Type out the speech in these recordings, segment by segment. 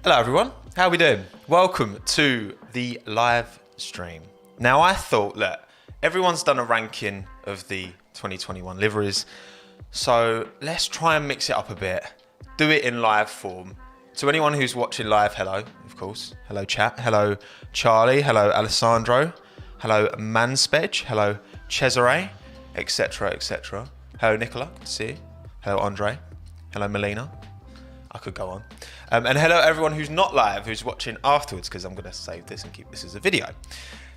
Hello everyone, how are we doing? Welcome to the live stream. Now I thought that everyone's done a ranking of the 2021 liveries, so let's try and mix it up a bit, do it in live form. To anyone who's watching live, hello, of course. Hello chat, hello Charlie, hello Alessandro, hello Manspej, hello Cesare, etc, etc. Hello Nicola, good to see you. Hello Andre, hello Melina. I could go on. And hello everyone who's not live, who's watching afterwards, because I'm going to save this and keep this as a video.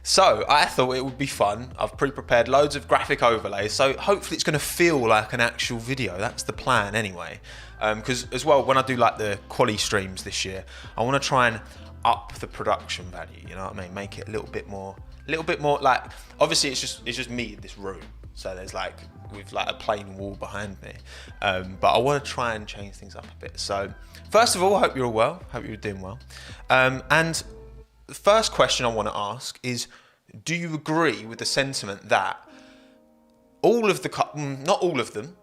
So I thought it would be fun. I've pre-prepared loads of graphic overlays, so hopefully it's going to feel like an actual video. That's the plan anyway. Because as well, when I do like the quali streams this year, I want to try and up the production value, you know what I mean? Make it a little bit more like, obviously it's just me in this room. So there's like, with like a plain wall behind me. But I want to try and change things up a bit. So first of all, I hope you're all well. Hope you're doing well. And the first question I want to ask is, do you agree with the sentiment that all of the, not all of them,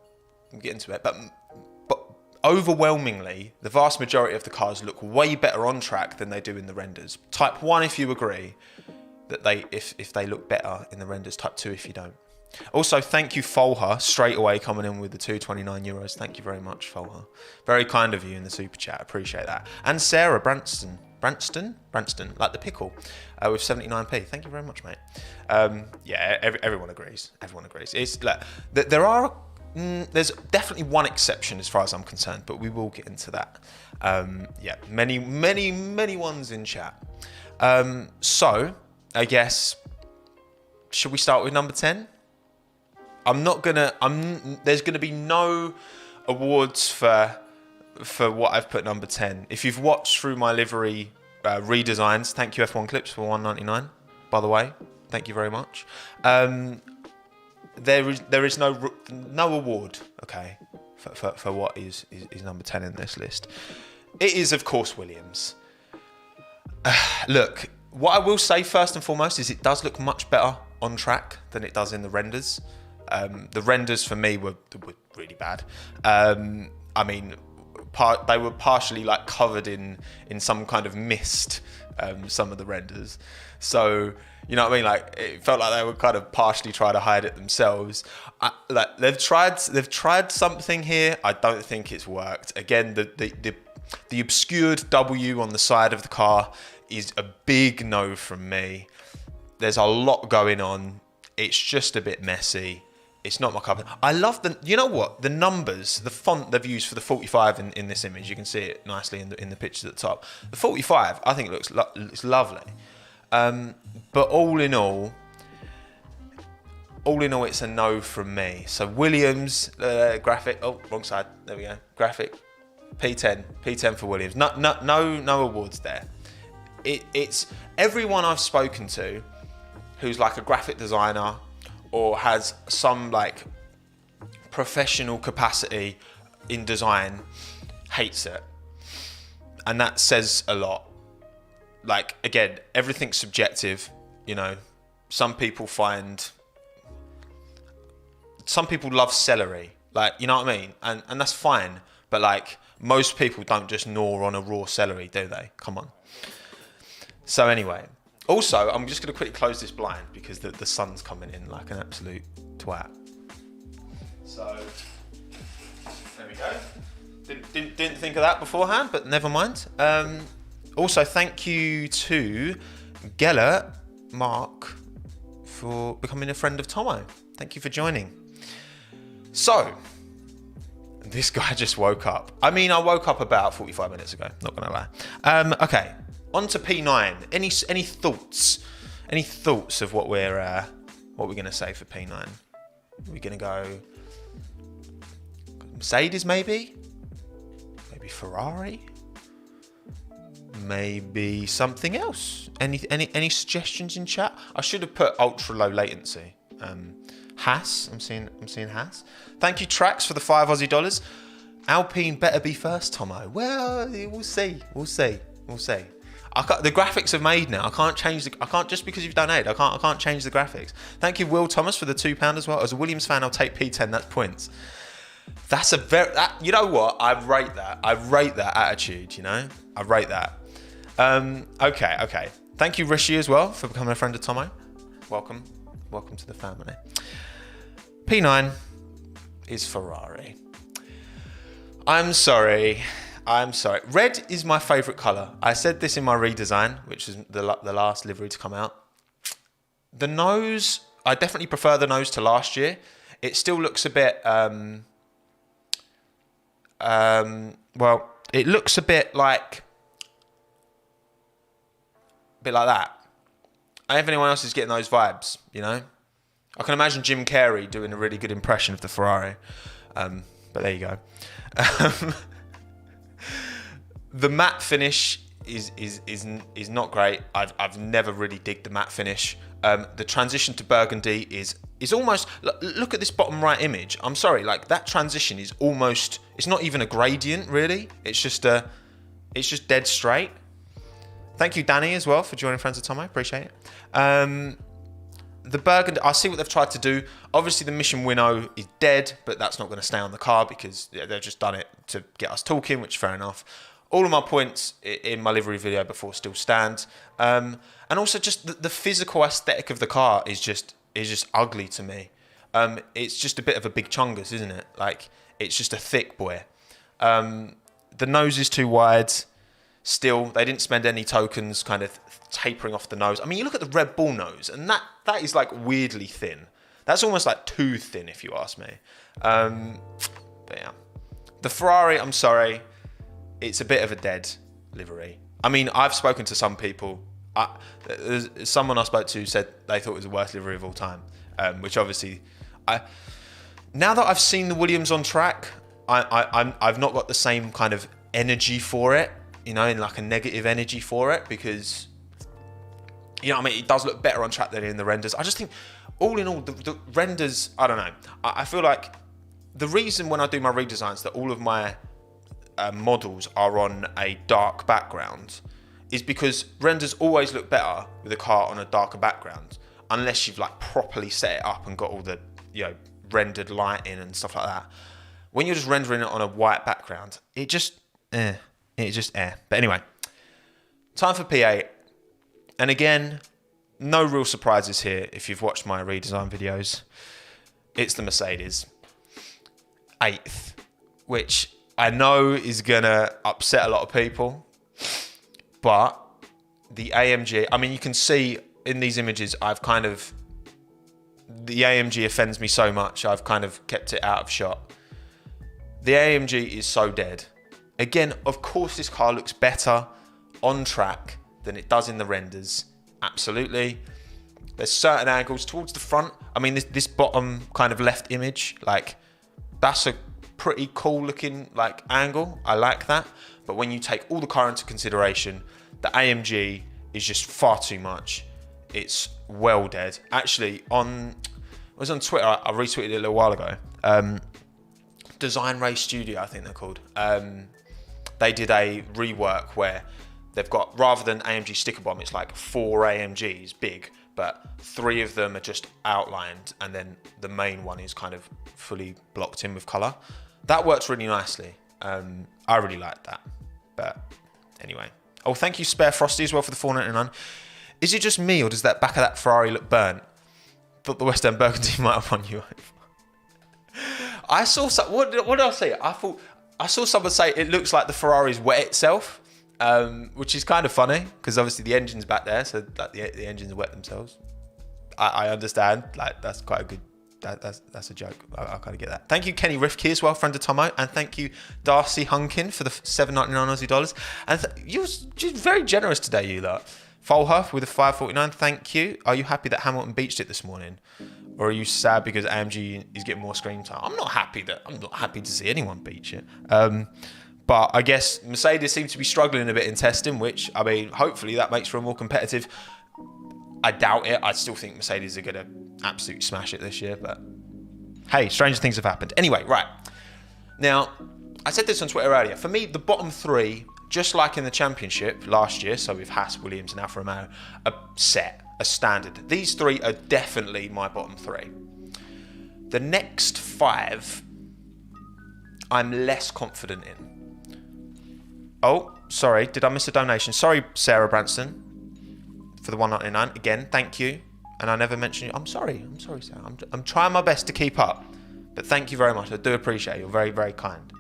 we'll get into it, but overwhelmingly, the vast majority of the cars look way better on track than they do in the renders? Type 1 if you agree that if they look better in the renders, type 2 if you don't. Also, thank you, Folha, straight away coming in with the €229. Thank you very much, Folha. Very kind of you in the super chat. Appreciate that. And Sarah Branston, like the pickle, with 79p. Thank you very much, mate. Yeah, everyone agrees. Everyone agrees. It's like there's definitely one exception as far as I'm concerned, but we will get into that. Yeah, many ones in chat. So I guess, should we start with number 10? There's gonna be no awards for what I've put number 10. If you've watched through my livery redesigns, thank you F1 Clips for $1.99. By the way, thank you very much. There is no award, okay, for what is number 10 in this list. It is of course Williams. Look, what I will say first and foremost is it does look much better on track than it does in the renders. The renders for me were really bad. I mean, they were partially like covered in some kind of mist, some of the renders. So, you know what I mean? Like, it felt like they were kind of partially trying to hide it themselves. Like they've tried something here. I don't think it's worked. Again, the obscured W on the side of the car is a big no from me. There's a lot going on. It's just a bit messy. It's not my cup. I love you know what? The numbers, the font they've used for the 45 in this image, you can see it nicely in the pictures at the top. The 45, I think it looks lovely. But all in all, it's a no from me. So Williams, graphic, oh, wrong side, there we go. Graphic, P10 for Williams. No awards there. It's everyone I've spoken to who's like a graphic designer or has some like professional capacity in design hates it. And that says a lot. Like, again, everything's subjective, you know. Some people love celery, like, you know what I mean? And that's fine. But like, most people don't just gnaw on a raw celery, do they? Come on. So anyway, also, I'm just going to quickly close this blind because the sun's coming in like an absolute twat. So, there we go. Didn't think of that beforehand, but never mind. Also, thank you to Gellert Mark for becoming a friend of Tommo. Thank you for joining. So, this guy just woke up. I mean, I woke up about 45 minutes ago, not going to lie. Okay. On to P9. Any thoughts? Any thoughts of what we're going to say for P9? Are we going to go Mercedes maybe? Maybe Ferrari? Maybe something else? Any suggestions in chat? I should have put ultra low latency. Haas. I'm seeing Haas. Thank you Trax for the $5 Aussie. Alpine better be first, Tommo. Well, we'll see. The graphics are made now. I can't just because you've donated. I can't change the graphics. Thank you, Will Thomas, for the £2 as well. As a Williams fan, I'll take P10. That's points. That's a very, you know what? I rate that. I rate that attitude, you know? I rate that. Okay. Thank you, Rishi, as well, for becoming a friend of Tommo. Welcome to the family. P9 is Ferrari. I'm sorry. Red is my favourite colour. I said this in my redesign, which is the last livery to come out. The nose, I definitely prefer the nose to last year. It still looks a bit, well, it looks a bit like that. I don't know if anyone else is getting those vibes, you know? I can imagine Jim Carrey doing a really good impression of the Ferrari. But there you go. The matte finish is not great. I've never really digged the matte finish. The transition to burgundy is almost, look at this bottom right image. I'm sorry, like that transition is almost, it's not even a gradient really. It's just dead straight. Thank you, Danny, as well, for joining Friends of Tommo. Appreciate it. The burgundy, I see what they've tried to do. Obviously, the Mission Winnow is dead, but that's not going to stay on the car because they've just done it to get us talking, which fair enough. All of my points in my livery video before still stand. And also just the physical aesthetic of the car is just ugly to me. It's just a bit of a big chungus, isn't it? Like, it's just a thick boy. The nose is too wide. Still, they didn't spend any tokens kind of tapering off the nose. I mean, you look at the Red Bull nose, and that is like weirdly thin. That's almost like too thin, if you ask me. But yeah. The Ferrari, I'm sorry, it's a bit of a dead livery. I mean, I've spoken to some people. Someone I spoke to said they thought it was the worst livery of all time, which obviously, now that I've seen the Williams on track, I've not got the same kind of energy for it. You know, in like a negative energy for it because, you know what I mean, it does look better on track than in the renders. I just think, all in all, the renders, I don't know. I feel like the reason when I do my redesigns that all of my models are on a dark background is because renders always look better with a car on a darker background, unless you've like properly set it up and got all the, you know, rendered lighting and stuff like that. When you're just rendering it on a white background, it just, But anyway, time for P8. And again, no real surprises here if you've watched my redesign videos. It's the Mercedes 8th, which I know is going to upset a lot of people. But the AMG, I mean, you can see in these images, the AMG offends me so much, I've kind of kept it out of shot. The AMG is so dead. Again, of course, this car looks better on track than it does in the renders. Absolutely. There's certain angles towards the front. I mean, this bottom kind of left image, like, that's a pretty cool looking like angle. I like that. But when you take all the car into consideration, the AMG is just far too much. It's well dead. Actually, it was on Twitter. I retweeted it a little while ago. Design Race Studio, I think they're called. They did a rework where they've got, rather than AMG sticker bomb, it's like 4 AMGs big, but 3 of them are just outlined, and then the main one is kind of fully blocked in with colour. That works really nicely. I really like that. But anyway. Oh, thank you, Spare Frosty, as well, for the $4.99. Is it just me, or does that back of that Ferrari look burnt? Thought the West End Burgundy might have won you over. I saw some, what did I say? I saw someone say it looks like the Ferrari's wet itself, which is kind of funny because obviously the engine's back there, so like the engines wet themselves. I understand, like that's quite a good. That's a joke. I kind of get that. Thank you, Kenny Rifke, as well, friend of Tommo, and thank you, Darcy Hunkin, for the $7.99 Aussie dollars. And you was just very generous today, you lot. Folhuff with a $5.49. Thank you. Are you happy that Hamilton beached it this morning? Or are you sad because AMG is getting more screen time? I'm not happy to see anyone beach it. But I guess Mercedes seems to be struggling a bit in testing, which, I mean, hopefully that makes for a more competitive. I doubt it. I still think Mercedes are going to absolutely smash it this year. But hey, stranger things have happened. Anyway, right. Now, I said this on Twitter earlier. For me, the bottom 3, just like in the championship last year, so with Haas, Williams and Alfa Romeo, are set. A standard. These 3 are definitely my bottom 3. The next 5 I'm less confident in. Oh, sorry, did I miss a donation? Sorry, Sarah Branston, for the $1.99. Again, thank you. And I never mentioned you. I'm sorry, Sarah. I'm trying my best to keep up. But thank you very much. I do appreciate it. You're very, very kind.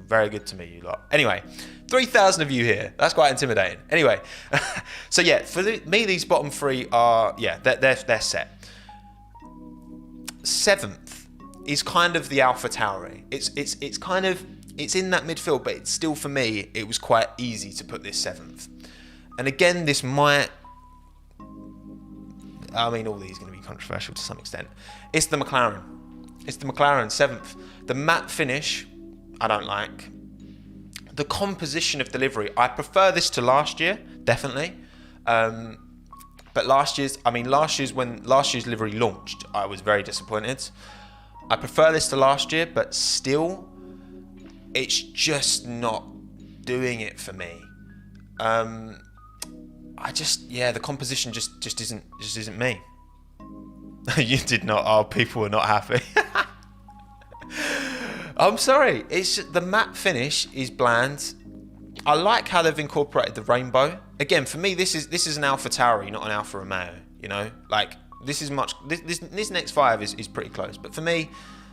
Very good to me, you lot. Anyway, 3,000 of you here. That's quite intimidating. Anyway, so yeah, for me, these bottom three are, yeah, they're set. Seventh is kind of the Alpha Tauri. It's kind of, it's in that midfield, but it's still, for me, it was quite easy to put this seventh. And again, this might, I mean, all these are going to be controversial to some extent. It's the McLaren. It's the McLaren, seventh. The matte finish, I don't like. The composition of the livery, I prefer this to last year, definitely. But last year's livery launched, I was very disappointed. I prefer this to last year, but still, it's just not doing it for me. The composition just isn't me. You did not. Oh, people were not happy. I'm sorry. It's the matte finish is bland. I like how they've incorporated the rainbow. Again, for me, this is an Alfa Tauri, not an Alfa Romeo. You know, like this next five is pretty close. But for me,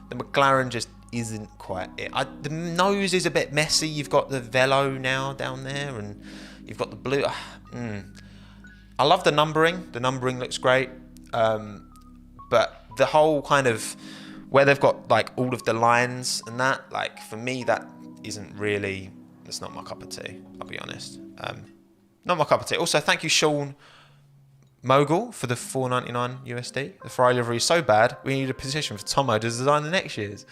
the McLaren just isn't quite it. The nose is a bit messy. You've got the velo now down there, and you've got the blue. I love the numbering. The numbering looks great. But the whole kind of where they've got like all of the lines and that, like for me, that isn't really, it's not my cup of tea, I'll be honest. Not my cup of tea. Also, thank you, Sean Mogul, for the $4.99 USD. The Ferrari livery is so bad, we need a position for Tommo to design the next year's.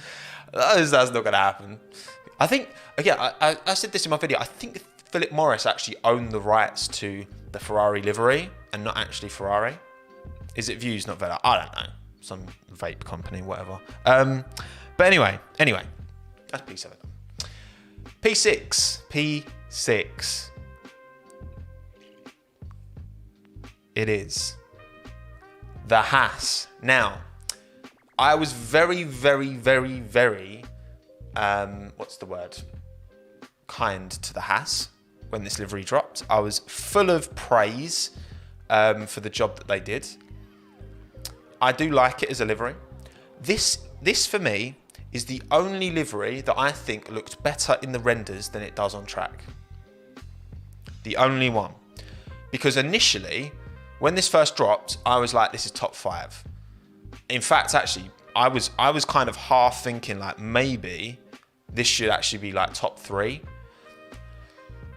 That's not going to happen. I think, again, I said this in my video, I think Philip Morris actually owned the rights to the Ferrari livery and not actually Ferrari. Is it Views, not Vela? I don't know. Some vape company, whatever. But anyway, that's P7. P6. It is the Haas. Now, I was very, very, very, very, what's the word? Kind to the Haas when this livery dropped. I was full of praise for the job that they did. I do like it as a livery. This for me is the only livery that I think looked better in the renders than it does on track. The only one. Because initially, when this first dropped, I was like, this is top 5. In fact, actually, I was kind of half thinking like maybe this should actually be like top 3.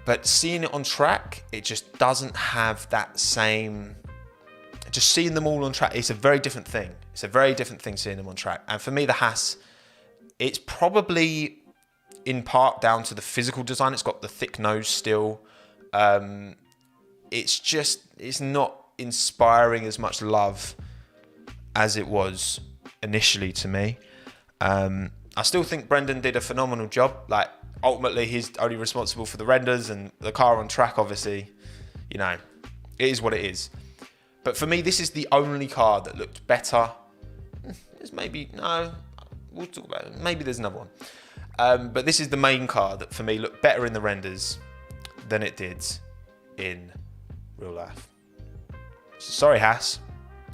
But seeing it on track, it just doesn't have that same... Just seeing them all on track, it's a very different thing. It's a very different thing seeing them on track. And for me, the Haas, it's probably in part down to the physical design. It's got the thick nose still. It's not inspiring as much love as it was initially to me. I still think Brendan did a phenomenal job. Like, ultimately, he's only responsible for the renders and the car on track, obviously. You know, it is what it is. But for me, this is the only car that looked better. We'll talk about it. Maybe there's another one. But this is the main car that for me looked better in the renders than it did in real life. Sorry, Haas.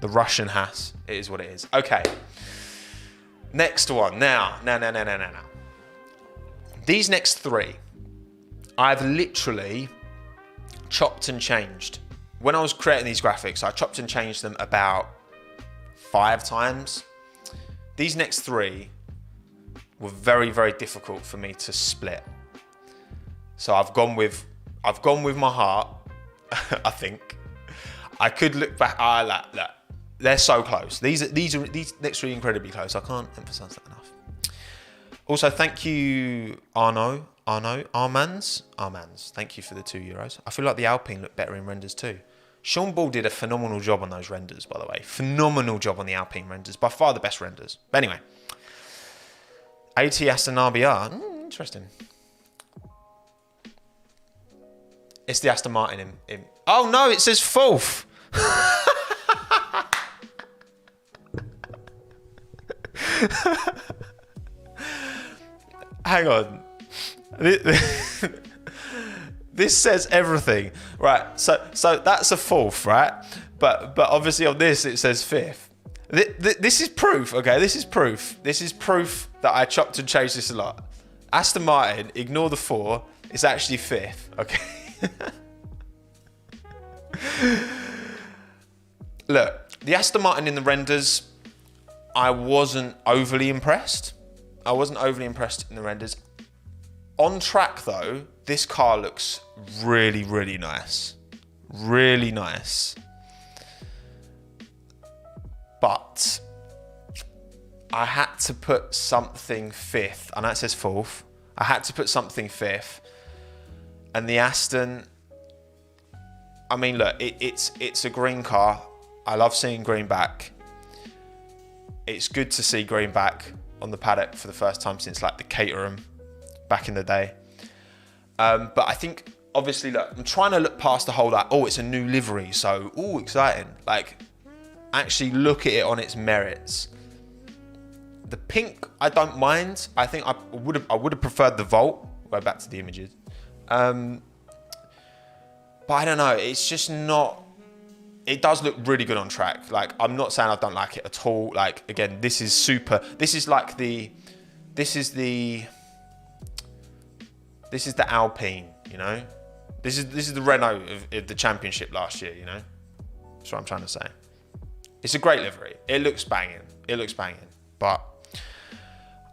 The Russian Haas. It is what it is. Okay. Next one. Now. These next 3, I've literally chopped and changed. When I was creating these graphics, I chopped and changed them about 5 times. These next 3 were very, very difficult for me to split. So I've gone with my heart, I think. I could look back, look, they're so close. These next 3 are incredibly close. I can't emphasize that enough. Also, thank you, Armands. Thank you for the €2. I feel like the Alpine looked better in renders too. Sean Ball did a phenomenal job on those renders, by the way. Phenomenal job on the Alpine renders. By far the best renders. But anyway. AT Aston RBR. Interesting. It's the Aston Martin in... Oh no, it says 4th. hang on. This says everything, right? So that's a fourth, right? But obviously on this it says fifth. This is proof, okay? This is proof. This is proof that I chopped and changed this a lot. Aston Martin, ignore the 4. It's actually fifth, okay? Look, the Aston Martin in the renders, I wasn't overly impressed. I wasn't overly impressed in the renders. On track though, this car looks really, really nice. Really nice. But I had to put something fifth. I know it says fourth. I had to put something fifth. And the Aston, I mean, look, it's a green car. I love seeing green back. It's good to see green back on the paddock for the first time since like the Caterham back in the day. But I think, obviously, look, I'm trying to look past the whole like, oh, it's a new livery, so, oh, exciting. Like, actually look at it on its merits. The pink, I don't mind. I think I would have preferred the Volt. Go back to the images. But I don't know. It's just not. It does look really good on track. Like, I'm not saying I don't like it at all. Like, again, this is super. This is like the. This is the Alpine. You know. This is the Renault of the championship last year. You know. That's what I'm trying to say. It's a great livery. It looks banging. It looks banging. But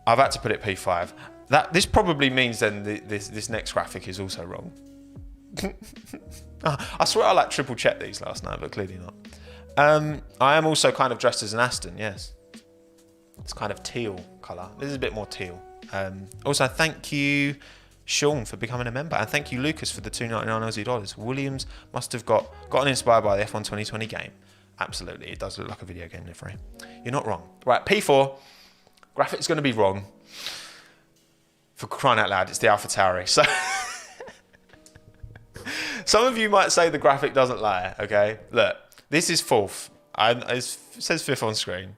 I've had to put it P5. This probably means then this next graphic is also wrong. I swear I like triple checked these last night, but clearly not. I am also kind of dressed as an Aston, yes. It's kind of teal colour. This is a bit more teal. Also, thank you, Sean, for becoming a member. And thank you, Lucas, for the $2.99 Aussie dollars. Williams must have gotten inspired by the F1 2020 game. Absolutely, it does look like a video game livery. You're not wrong. Right, P4. Graphic's going to be wrong. For crying out loud, it's the Alpha Tauri. So some of you might say the graphic doesn't lie, okay? Look, this is fourth. It says fifth on screen.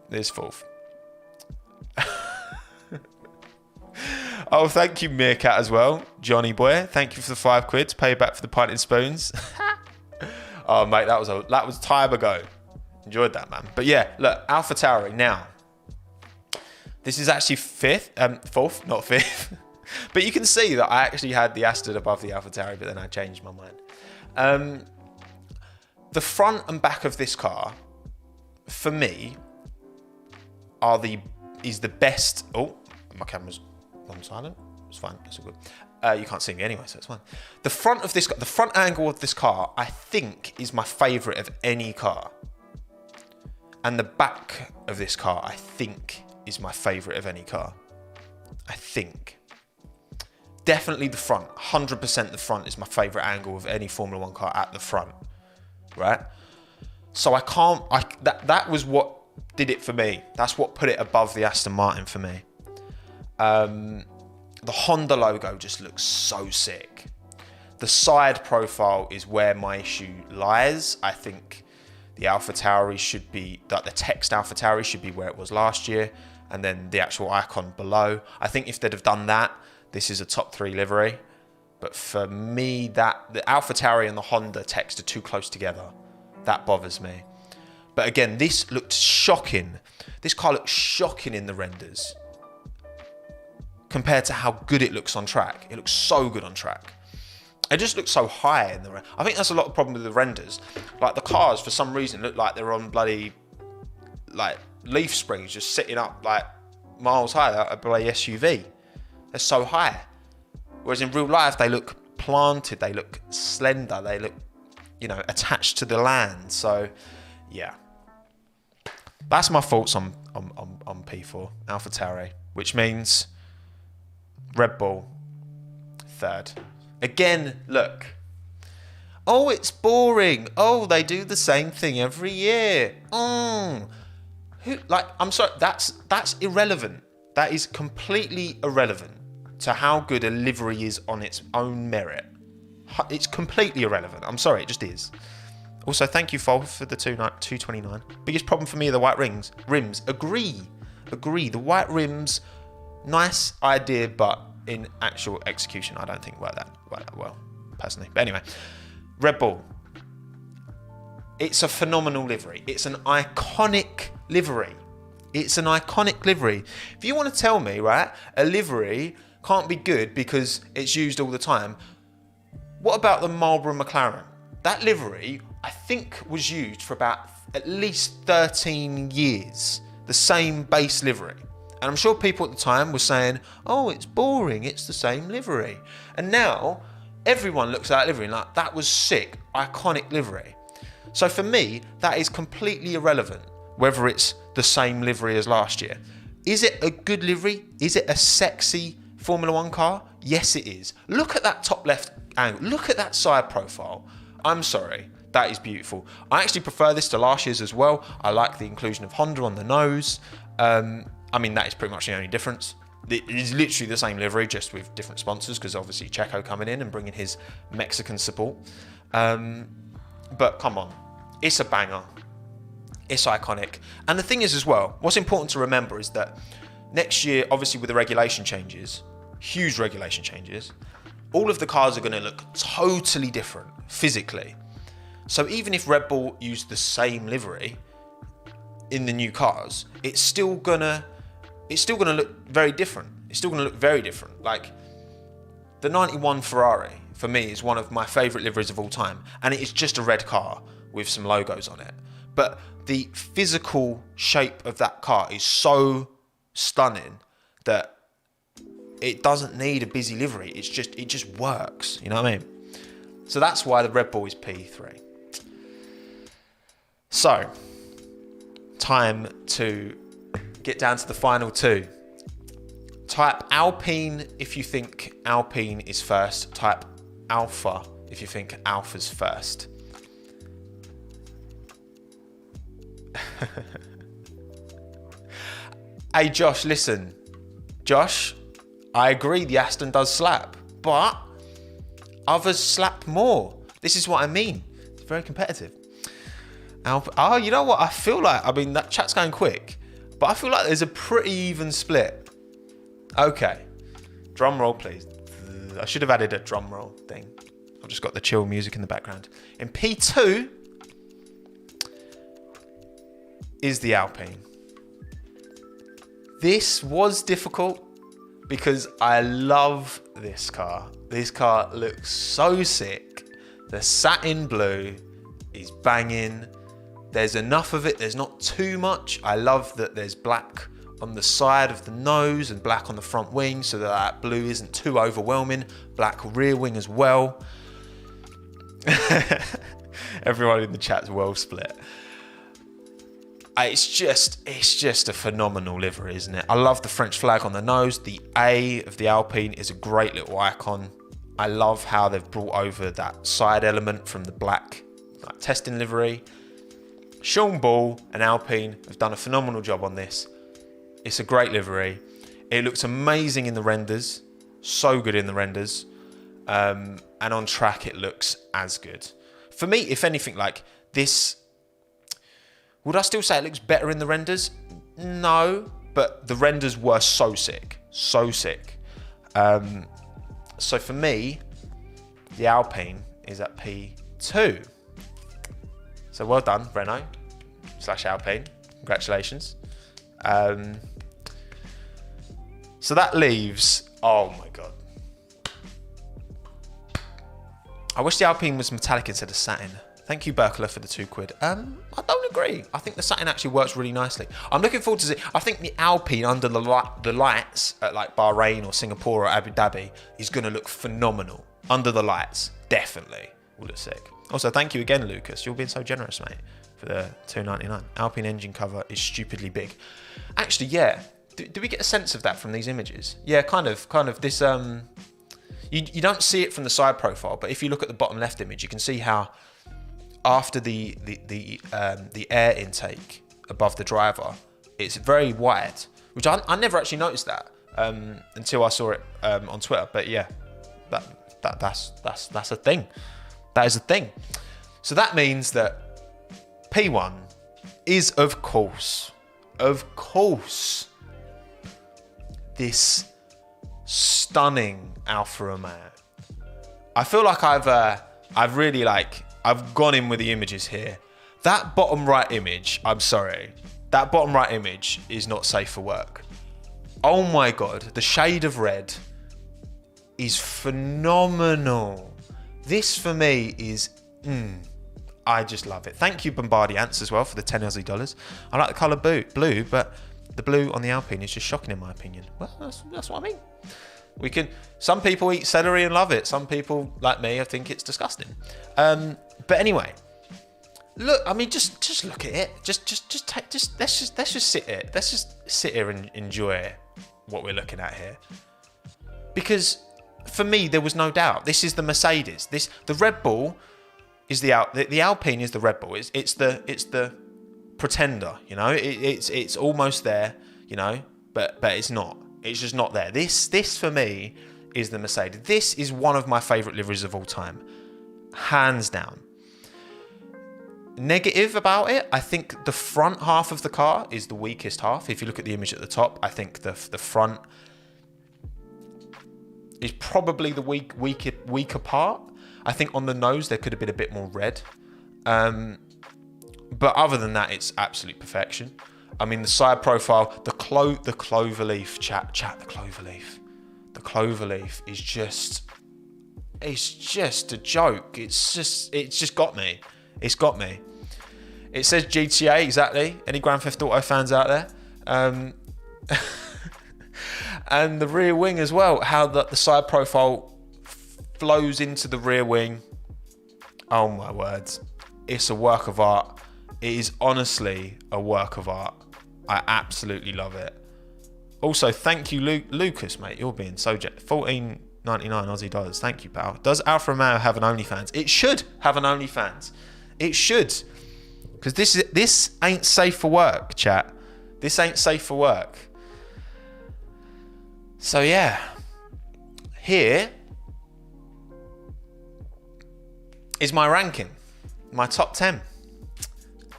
This is fourth. Oh, thank you, Meerkat, as well. Johnny boy, thank you for the £5 to pay you back for the pint and spoons. Oh, mate, that was time ago. Enjoyed that, man. But yeah, look, Alpha Tauri now. This is actually fourth, not fifth. But you can see that I actually had the Aston above the Alpha Tauri, but then I changed my mind. The front and back of this car, for me, is the best. Oh, my camera's on silent. It's fine. That's all good. You can't see me anyway, so it's fine. The front angle of this car, I think, is my favourite of any car. And the back of this car, I think, is my favourite of any car. I think. Definitely the front. 100% the front is my favourite angle of any Formula 1 car at the front. Right? So I can't. That was what did it for me. That's what put it above the Aston Martin for me. The Honda logo just looks so sick. The side profile is where my issue lies. I think the Alpha Tauri should be, the text Alpha Tauri should be where it was last year, and then the actual icon below. I think if they'd have done that, this is a top 3 livery. But for me, the Alpha Tauri and the Honda text are too close together. That bothers me. But again, this looked shocking. This car looks shocking in the renders compared to how good it looks on track. It looks so good on track. It just looks so high in the. I think that's a lot of problem with the renders. Like the cars, for some reason, look like they're on bloody like leaf springs, just sitting up like miles high, like a bloody SUV. They're so high. Whereas in real life, they look planted. They look slender. They look, attached to the land. So, yeah, that's my thoughts on P4 Alpha Tauri, which means Red Bull third. Again, look. Oh, it's boring. Oh, they do the same thing every year. I'm sorry, that's irrelevant. That is completely irrelevant to how good a livery is on its own merit. It's completely irrelevant. I'm sorry, it just is. Also, thank you, Fol, for the 229. Biggest problem for me are the white rims. Agree. The white rims Nice idea, but in actual execution, I don't think worked that well, personally. But anyway, Red Bull. It's a phenomenal livery. It's an iconic livery. It's an iconic livery. If you want to tell me, right, a livery can't be good because it's used all the time, what about the Marlboro McLaren? That livery, I think, was used for about at least 13 years. The same base livery. And I'm sure people at the time were saying, oh, it's boring, it's the same livery. And now, everyone looks at that livery and like, that was sick, iconic livery. So for me, that is completely irrelevant, whether it's the same livery as last year. Is it a good livery? Is it a sexy Formula One car? Yes, it is. Look at that top left angle. Look at that side profile. I'm sorry, that is beautiful. I actually prefer this to last year's as well. I like the inclusion of Honda on the nose. I mean, that is pretty much the only difference. It is literally the same livery, just with different sponsors, because obviously Checo coming in and bringing his Mexican support. But come on, it's a banger. It's iconic. And the thing is as well, what's important to remember is that next year, obviously with the regulation changes, huge regulation changes, all of the cars are going to look totally different physically. So even if Red Bull used the same livery in the new cars, it's still gonna look very different. It's still gonna look very different. Like the 91 Ferrari for me is one of my favourite liveries of all time, and it is just a red car with some logos on it. But the physical shape of that car is so stunning that it doesn't need a busy livery. It just works. You know what I mean? So that's why the Red Bull is P3. So, time to get down to the final two. Type Alpine if you think Alpine is first. Type Alpha if you think Alpha's first. Hey Josh, listen. Josh, I agree the Aston does slap, but others slap more. This is what I mean. It's very competitive. Oh, you know what? I feel like, I mean, that chat's going quick, but I feel like there's a pretty even split. Okay. Drum roll, please. I should have added a drum roll thing. I've just got the chill music in the background. In P2 is the Alpine. This was difficult because I love this car. This car looks so sick. The satin blue is banging. There's enough of it. There's not too much. I love that there's black on the side of the nose and black on the front wing so that blue isn't too overwhelming. Black rear wing as well. Everyone in the chat's well split. It's just a phenomenal livery, isn't it? I love the French flag on the nose. The A of the Alpine is a great little icon. I love how they've brought over that side element from the black testing livery. Sean Ball and Alpine have done a phenomenal job on this. It's a great livery. It looks amazing in the renders. So good in the renders. And on track, it looks as good. For me, if anything, like this... Would I still say it looks better in the renders? No, but the renders were so sick. So sick. So for me, the Alpine is at P2. So well done, Renault / Alpine. Congratulations. So that leaves... Oh my God. I wish the Alpine was metallic instead of satin. Thank you, Berkler, for the £2. I don't agree. I think the satin actually works really nicely. I'm looking forward to it. I think the Alpine under the lights at like Bahrain or Singapore or Abu Dhabi is going to look phenomenal. Under the lights, definitely will look sick. Also, thank you again, Lucas. You're being so generous, mate, for the $2.99. Alpine engine cover is stupidly big. Actually, yeah. Do we get a sense of that from these images? Yeah, kind of. This you don't see it from the side profile, but if you look at the bottom left image, you can see how after the air intake above the driver, it's very wide, which I never actually noticed that until I saw it on Twitter. But yeah, that's a thing. That is a thing. So that means that P1 is of course, this stunning Alfa Romeo. I feel like I've gone in with the images here. That bottom right image, I'm sorry, that bottom right image is not safe for work. Oh my God, the shade of red is phenomenal. This for me is, I just love it. Thank you Bombardier Ants as well for the 10 Aussie dollars. I like the colour blue, but the blue on the Alpine is just shocking in my opinion. Well, that's what I mean. Some people eat celery and love it. Some people, like me, I think it's disgusting. But anyway, look, I mean, just look at it. Let's just sit here. Let's just sit here and enjoy what we're looking at here. Because for me, there was no doubt. This is the Mercedes. The Red Bull is the Alpine is the Red Bull. It's the pretender. You know, it's almost there. You know, but it's not. It's just not there. This for me is the Mercedes. This is one of my favourite liveries of all time, hands down. Negative about it, I think the front half of the car is the weakest half. If you look at the image at the top, I think the front is probably the weaker part. I think on the nose there could have been a bit more red, but other than that, it's absolute perfection. I mean, the side profile, the clover leaf, chat, the clover leaf. The clover leaf is just, it's just a joke. It's just got me. It's got me. It says GTA, exactly. Any Grand Theft Auto fans out there? And the rear wing as well, how the side profile flows into the rear wing. Oh my words. It's a work of art. It is honestly a work of art. I absolutely love it. Also, thank you, Lucas, mate. You're being so $14.99 Aussie dollars. Thank you, pal. Does Alfa Romeo have an OnlyFans? It should have an OnlyFans. It should. Because this ain't safe for work, chat. This ain't safe for work. So, yeah. Here is my ranking. My top 10.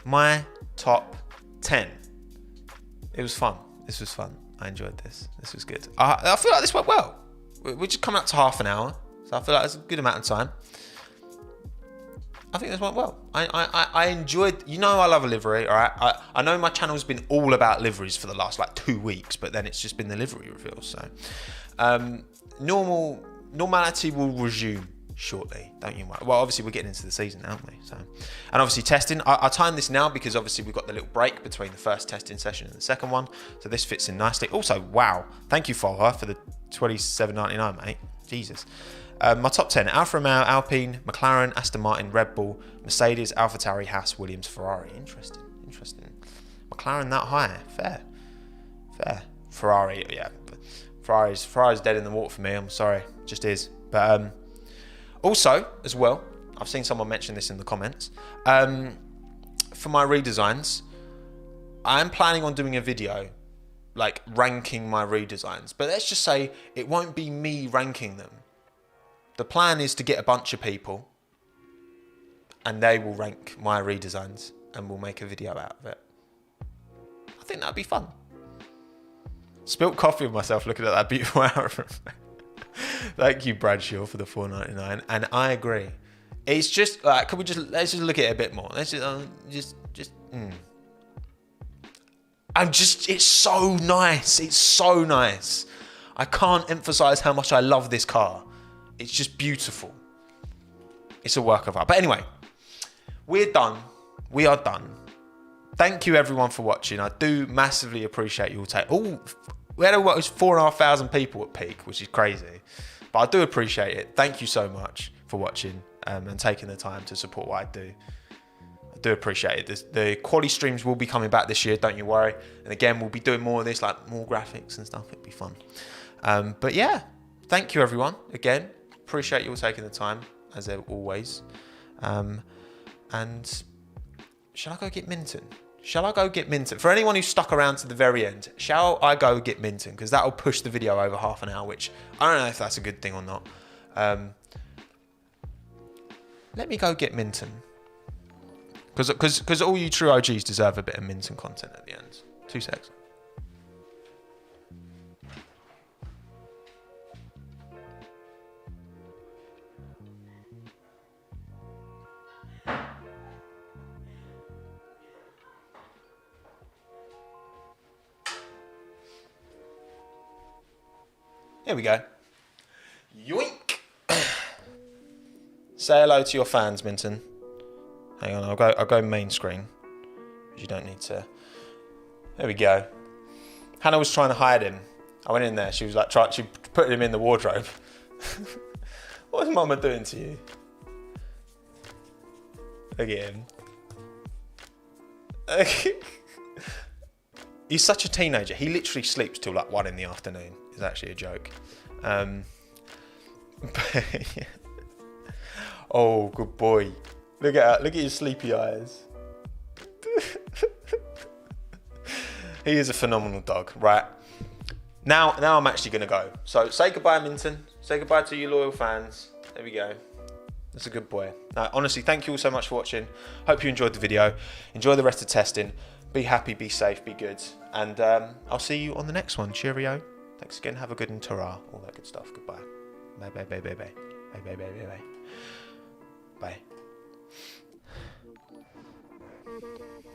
My top 10. It was fun. This was fun. I enjoyed this. This was good. I feel like this went well. We're just coming up to half an hour. So I feel like it's a good amount of time. I think this went well. I enjoyed, you know, I love a livery, all right? I know my channel's been all about liveries for the last 2 weeks, but then it's just been the livery reveals. So normality will resume shortly, don't you? Well, obviously we're getting into the season now, aren't we? So, and obviously testing. I time this now because obviously we've got the little break between the first testing session and the second one, so this fits in nicely. Also, wow, thank you Folha for the $27.99, mate. Jesus. My top 10: Alfa Romeo, Alpine, McLaren, Aston Martin, Red Bull, Mercedes, Alfa Tauri, Haas, Williams, Ferrari. Interesting. McLaren that high? Fair. Ferrari, yeah. Ferrari's dead in the water for me. I'm sorry, just is. But also, as well, I've seen someone mention this in the comments. For my redesigns, I'm planning on doing a video ranking my redesigns. But let's just say it won't be me ranking them. The plan is to get a bunch of people and they will rank my redesigns and we'll make a video out of it. I think that'd be fun. Spilt coffee on myself looking at that beautiful Alfa. Thank you, Bradshaw, for the $4.99. And I agree. It's just can we let's just look at it a bit more. Let's it's so nice. It's so nice. I can't emphasize how much I love this car. It's just beautiful. It's a work of art. But anyway, we're done. We are done. Thank you everyone for watching. I do massively appreciate you all we had what was 4,500 people at peak, which is crazy. But I do appreciate it. Thank you so much for watching and taking the time to support what I do. I do appreciate it. The quality streams will be coming back this year, don't you worry. And again, we'll be doing more of this, more graphics and stuff. It'll be fun. But yeah, thank you everyone. Again, appreciate you all taking the time, as always. And shall I go get Minton? For anyone who's stuck around to the very end, shall I go get Minton? Because that'll push the video over half an hour, which I don't know if that's a good thing or not. Let me go get Minton. Because all you true OGs deserve a bit of Minton content at the end. 2 secs. Here we go. Yoink. Say hello to your fans, Minton. Hang on, I'll go main screen. You don't need to. There we go. Hannah was trying to hide him. I went in there. She was like, she put him in the wardrobe. What is Mama doing to you? Look at him. He's such a teenager. He literally sleeps till like 1 in the afternoon. It's actually a joke. Oh, good boy. Look at his sleepy eyes. He is a phenomenal dog. Right. Now I'm actually going to go. So say goodbye, Minton. Say goodbye to you loyal fans. There we go. That's a good boy. Now, honestly, thank you all so much for watching. Hope you enjoyed the video. Enjoy the rest of testing. Be happy, be safe, be good. And I'll see you on the next one. Cheerio. Thanks again. Have a good and ta-ra. All that good stuff. Goodbye. Bye, bye, bye, bye, bye. Bye, bye, bye, bye, bye. Bye.